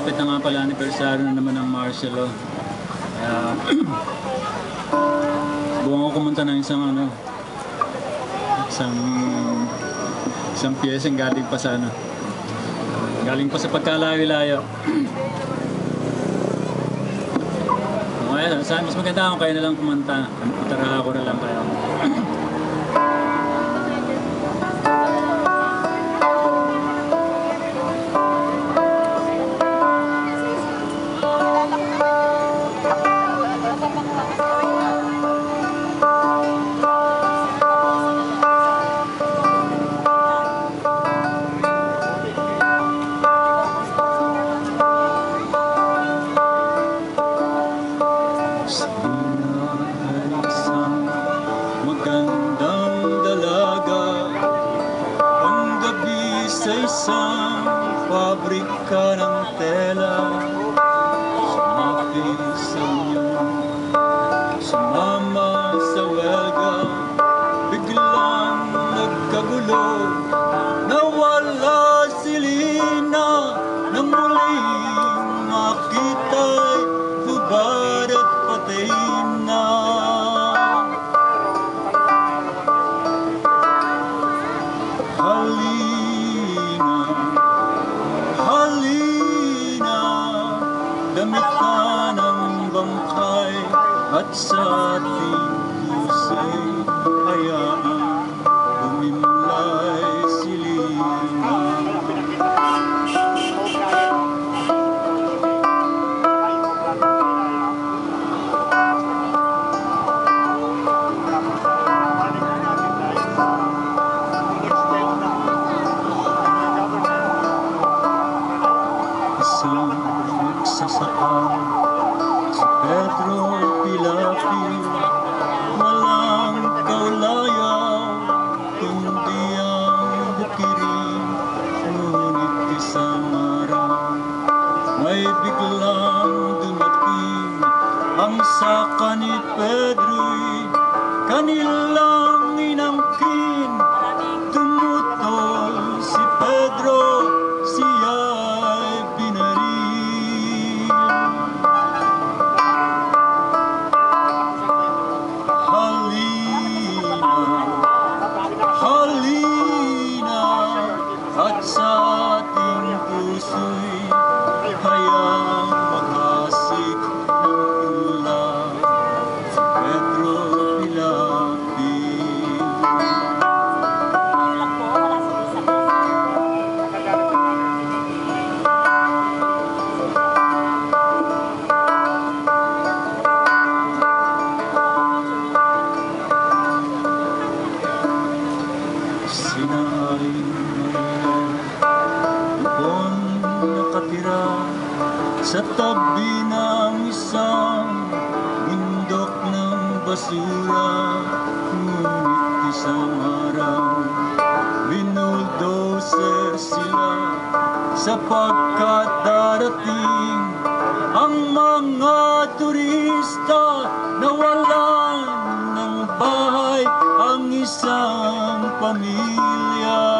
Malapit na nga pala anibersaryo na naman ng martial law. Kaya buwan ko kumunta ng isang piyesang galing pa sa galing pa sa pagkalayo-layo. Okay, saan mas maganda kung kayo na lang kumanta. Tara ako na lang kayo. Sa isang pabrika ng tela, sumapi sa inyo, sumama sa welga, biglang nagkagulo, nawala si Lina, nang muling makita'y hubad at patay na. Damit na ng bangkay at sa ating pusay hayaan lumimlay si Lina. Isang nagsasaan si Pedro Pilapi, walang kaulayaw kundi ang bukirin, ngunit isang araw may biglang dumating ang saka ni Pedro'y kanilang inangkin. Tumutol si Pedro, siya'y binaril. Halina at sa ating puso'y hayang maghasik ng tulad si Pedro Pilapi. Sinaaling Maria, nakatira sa tabi ng isang bundok ng basura, ngunit isang araw binuldoser sila sapagkat darating ang mga turista. Nawalan ng bahay ang isang pamilya.